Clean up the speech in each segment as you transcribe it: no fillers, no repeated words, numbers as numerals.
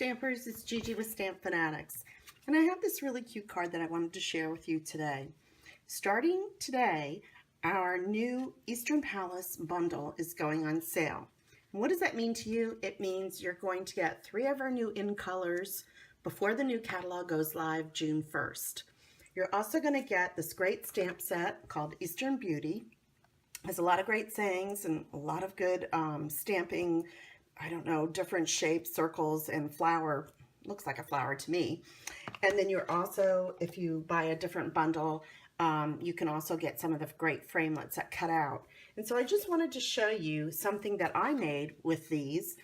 Stampers, it's Gigi with StampFUNatics, and I have this really cute card that I wanted to share with you today. Starting today, our new Eastern Palace bundle is going on sale. And what does that mean to you? It means you're going to get 3 of our new in colors before the new catalog goes live June 1st. You're also going to get this great stamp set called Eastern Beauty. It has a lot of great sayings and a lot of good stamping, I don't know, different shapes, circles, and flower. Looks like a flower to me. And then you're also, if you buy a different bundle, you can also get some of the great framelits that cut out. And so I just wanted to show you something that I made with these.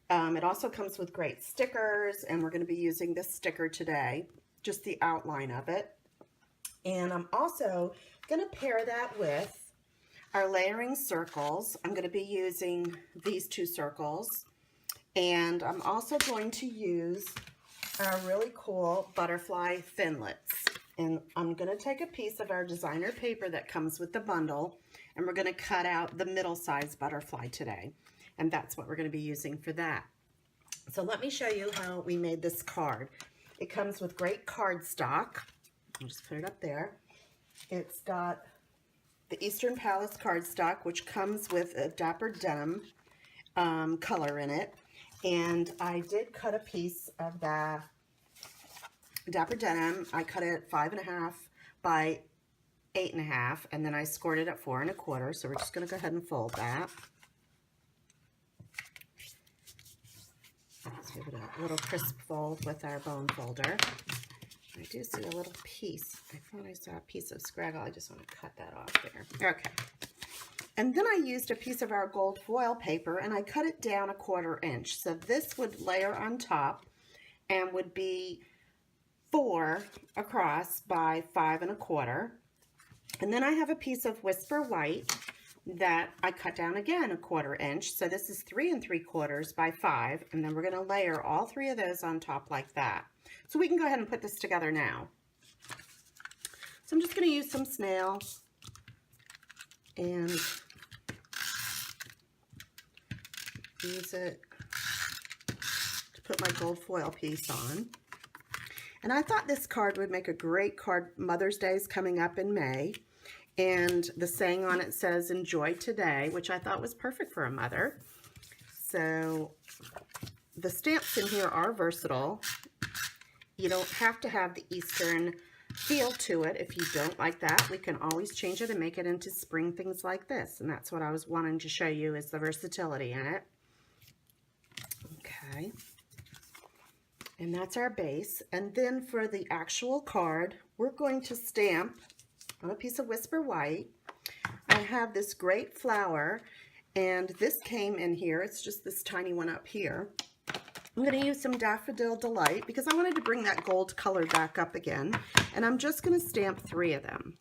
It also comes with great stickers, and we're going to be using this sticker today, just the outline of it. And I'm also going to pair that with our layering circles. I'm going to be using these 2 circles, and I'm also going to use our really cool butterfly thinlits. And I'm going to take a piece of our designer paper that comes with the bundle, and we're going to cut out the middle size butterfly today, and that's what we're going to be using for that. So let me show you how we made this card. It comes with great cardstock. I'll just put it up there. It's got the Eastern Palace cardstock, which comes with a Dapper Denim color in it. And I did cut a piece of that Dapper Denim. I cut it 5.5 by 8.5, and then I scored it at 4.25. So we're just going to go ahead and fold that. Let's give it a little crisp fold with our bone folder. I do see a little piece. I thought I saw a piece of scraggle. I just want to cut that off there. Okay. And then I used a piece of our gold foil paper, and I cut it down 1/4 inch. So this would layer on top and would be 4 across by 5.25. And then I have a piece of Whisper White that I cut down again 1/4 inch. So this is 3 3/4 by 5. And then we're going to layer all 3 of those on top like that. So we can go ahead and put this together now. So I'm just going to use some snail and use it to put my gold foil piece on. And I thought this card would make a great card. Mother's Day is coming up in May. And the saying on it says, "Enjoy today," which I thought was perfect for a mother. So the stamps in here are versatile. You don't have to have the Eastern feel to it. If you don't like that, we can always change it and make it into spring things like this. And that's what I was wanting to show you, is the versatility in it. Okay. And that's our base. And then for the actual card, we're going to stamp on a piece of Whisper White. I have this great flower, and this came in here. It's just this tiny one up here. I'm going to use some Daffodil Delight because I wanted to bring that gold color back up again. And I'm just going to stamp 3 of them.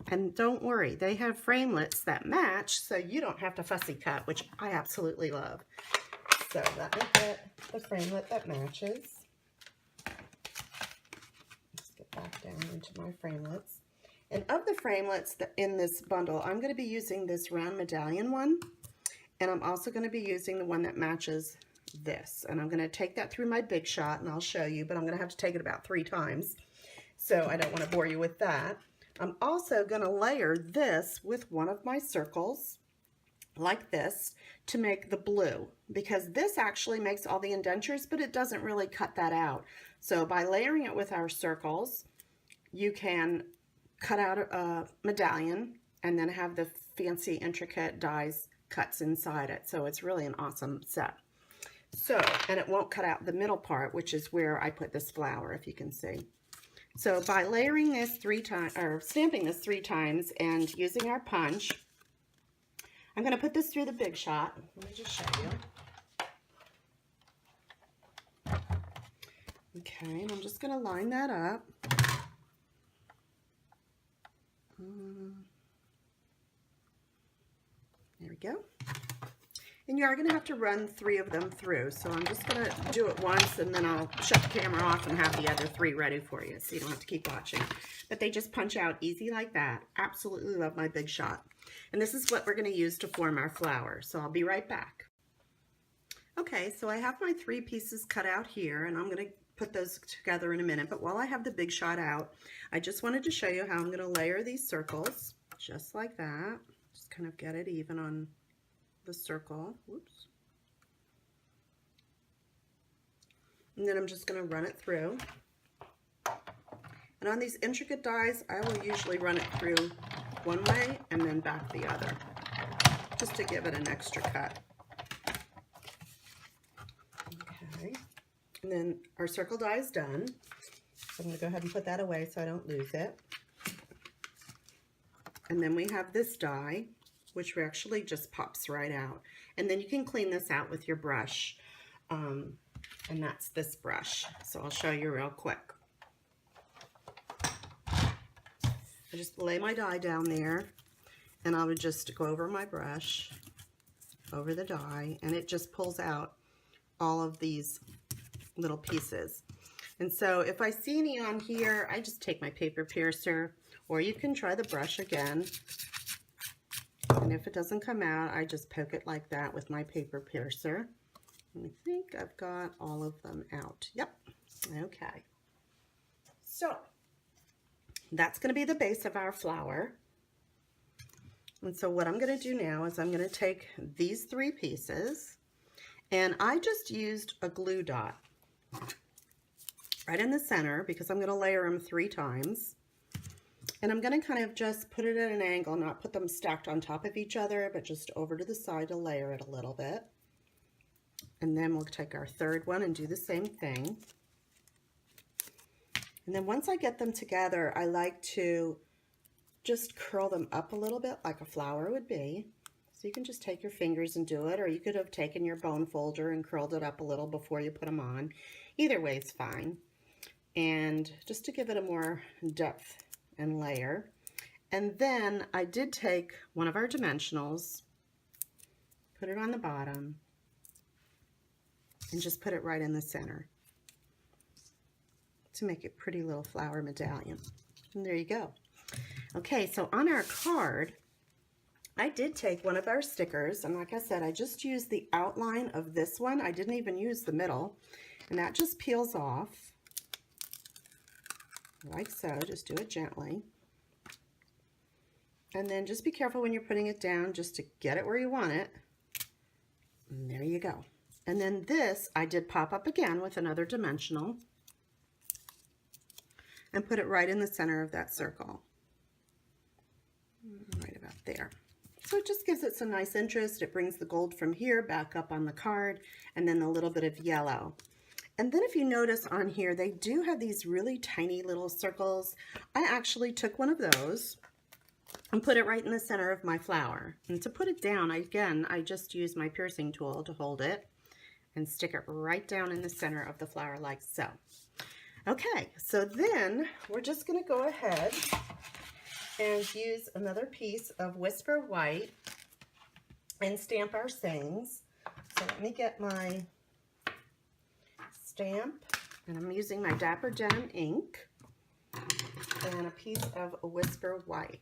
And don't worry, they have framelits that match, so you don't have to fussy cut, which I absolutely love. So let me get the framelit that matches. Let's get back down into my framelits. And of the framelits that in this bundle, I'm going to be using this round medallion one. And I'm also going to be using the one that matches this. And I'm going to take that through my Big Shot, and I'll show you, but I'm going to have to take it about 3 times. So I don't want to bore you with that. I'm also going to layer this with one of my circles, like this, to make the blue. Because this actually makes all the indentures, but it doesn't really cut that out. So by layering it with our circles, you can cut out a medallion and then have the fancy intricate dies cuts inside it. So it's really an awesome set. So, and it won't cut out the middle part, which is where I put this flower, if you can see. So by layering this 3 times, or stamping this 3 times and using our punch, I'm going to put this through the Big Shot. Let me just show you. Okay, and I'm just going to line that up. There we go. And you are going to have to run 3 of them through. So I'm just going to do it once, and then I'll shut the camera off and have the other 3 ready for you, so you don't have to keep watching. But they just punch out easy like that. Absolutely love my Big Shot. And this is what we're going to use to form our flower. So I'll be right back. Okay, so I have my 3 pieces cut out here, and I'm going to put those together in a minute. But while I have the big shot out, I just wanted to show you how I'm going to layer these circles, just like that. Just kind of get it even on the circle. Whoops. And then I'm just going to run it through. And on these intricate dies, I will usually run it through one way and then back the other, just to give it an extra cut. Okay, and then our circle die is done. So I'm going to go ahead and put that away so I don't lose it. And then we have this die, which actually just pops right out. And then you can clean this out with your brush. And that's this brush. So I'll show you real quick. I just lay my die down there, and I would just go over my brush, over the die, and it just pulls out all of these little pieces. And so if I see any on here, I just take my paper piercer, or you can try the brush again. And if it doesn't come out, I just poke it like that with my paper piercer. And I think I've got all of them out. Yep. Okay. So that's going to be the base of our flower. And so what I'm going to do now is I'm going to take these 3 pieces, and I just used a glue dot right in the center because I'm going to layer them 3 times. And I'm going to kind of just put it at an angle, not put them stacked on top of each other, but just over to the side to layer it a little bit. And then we'll take our 3rd one and do the same thing. And then once I get them together, I like to just curl them up a little bit like a flower would be. So you can just take your fingers and do it, or you could have taken your bone folder and curled it up a little before you put them on. Either way is fine. And just to give it a more depth and layer. And then I did take one of our dimensionals, put it on the bottom, and just put it right in the center to make a pretty little flower medallion. And there you go. Okay, so on our card, I did take one of our stickers, and like I said, I just used the outline of this one. I didn't even use the middle, and that just peels off like so. Just do it gently. And then just be careful when you're putting it down just to get it where you want it. And there you go. And then this I did pop up again with another dimensional and put it right in the center of that circle. Right about there. So it just gives it some nice interest. It brings the gold from here back up on the card, and then a little bit of yellow. And then if you notice on here, they do have these really tiny little circles. I actually took one of those and put it right in the center of my flower. And to put it down, again, I just use my piercing tool to hold it and stick it right down in the center of the flower like so. Okay, so then we're just going to go ahead and use another piece of Whisper White and stamp our sayings. So let me get my stamp, and I'm using my Dapper Denim ink and a piece of Whisper White.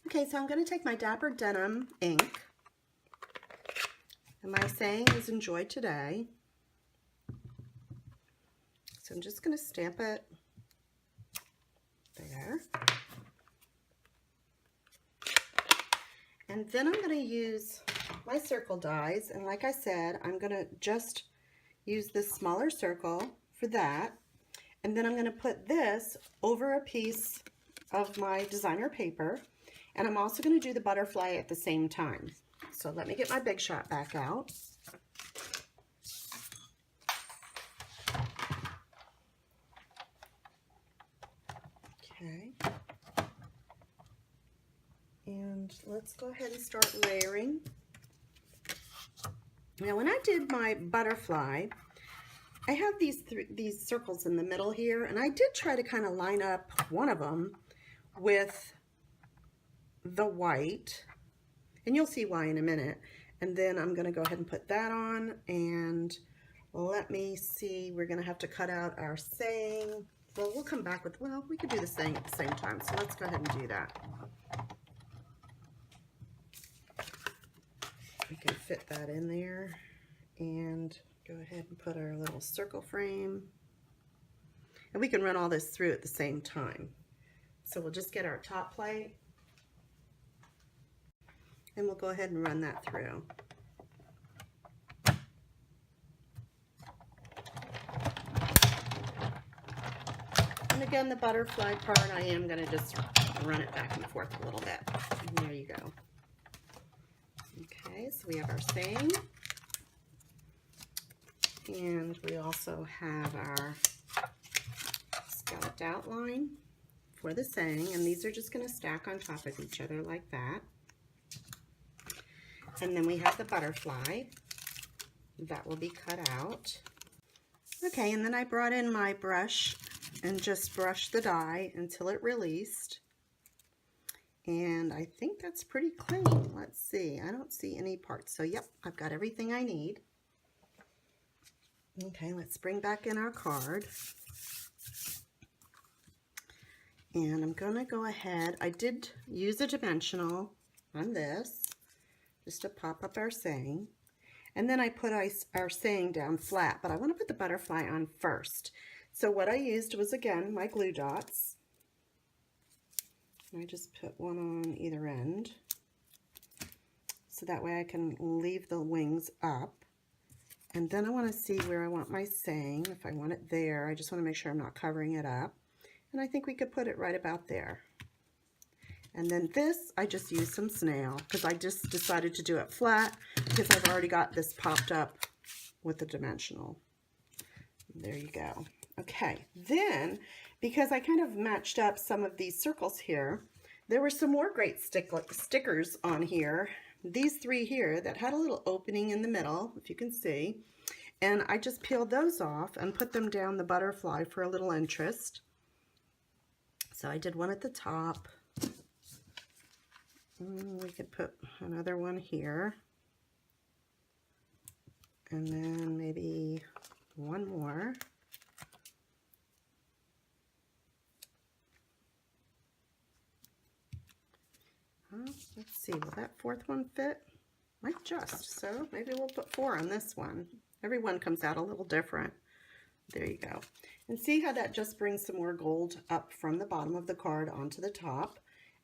Okay, so I'm going to take my Dapper Denim ink, and my saying is enjoy today. So I'm just going to stamp it there. And then I'm going to use my circle dies, and like I said, I'm going to just use this smaller circle for that, and then I'm going to put this over a piece of my designer paper, and I'm also going to do the butterfly at the same time. So let me get my Big Shot back out. Okay. And let's go ahead and start layering. Now when I did my butterfly, I have these circles in the middle here, and I did try to kind of line up one of them with the white, and you'll see why in a minute. And then I'm going to go ahead and put that on, and let me see, we're going to have to cut out our saying. Well, we'll come back with, well, we could do the saying at the same time, so let's go ahead and do that. We can fit that in there, And go ahead and put our little circle frame. And we can run all this through at the same time. So we'll just get our top plate and we'll go ahead and run that through. And again, the butterfly part, I am going to just run it back and forth a little bit. And there you go. Okay, so we have our saying. And we also have our scalloped outline for the saying. And these are just going to stack on top of each other like that. And then we have the butterfly. That will be cut out. Okay, and then I brought in my brush and just brushed the die until it released. And I think that's pretty clean. Let's see, I don't see any parts. So yep, I've got everything I need. Okay, let's bring back in our card. And I'm gonna go ahead, I did use a dimensional on this, just to pop up our saying. And then I put our saying down flat, but I want to put the butterfly on first. So what I used was, again, my glue dots. And I just put one on either end. So that way I can leave the wings up. And then I want to see where I want my saying. If I want it there, I just want to make sure I'm not covering it up. And I think we could put it right about there. And then this, I just used some snail because I just decided to do it flat because I've already got this popped up with the dimensional. There you go. Okay, then because I kind of matched up some of these circles here, there were some more great stickers on here. These three here that had a little opening in the middle, if you can see. And I just peeled those off and put them down the butterfly for a little interest. So I did one at the top. We could put another one here, and then maybe one more. Let's see, will that fourth one fit? Might just, so maybe we'll put 4 on this one. Every one comes out a little different. There you go. And see how that just brings some more gold up from the bottom of the card onto the top.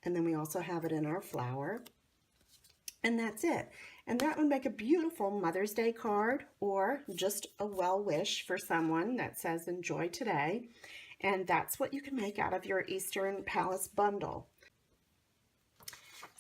And then we also have it in our flower. And that's it. And that would make a beautiful Mother's Day card or just a well wish for someone that says enjoy today. And that's what you can make out of your Eastern Palace bundle.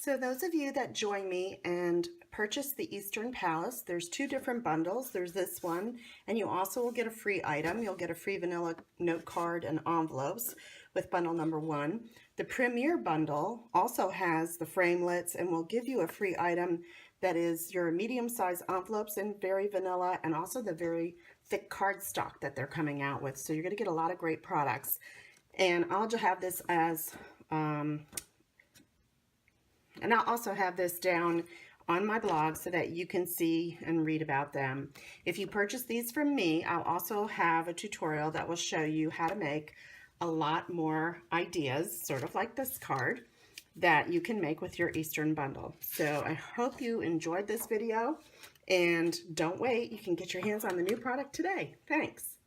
So those of you that join me and purchase the Eastern Palace, there's 2 different bundles. There's this one, and you also will get a free item. You'll get a free vanilla note card and envelopes with bundle number 1. The Premier bundle also has the framelits and will give you a free item that is your medium-sized envelopes in very vanilla and also the very thick cardstock that they're coming out with. So you're going to get a lot of great products. And I'll just have this as, and I'll also have this down on my blog so that you can see and read about them. If you purchase these from me, I'll also have a tutorial that will show you how to make a lot more ideas, sort of like this card, that you can make with your Eastern bundle. So I hope you enjoyed this video, and don't wait, you can get your hands on the new product today. Thanks.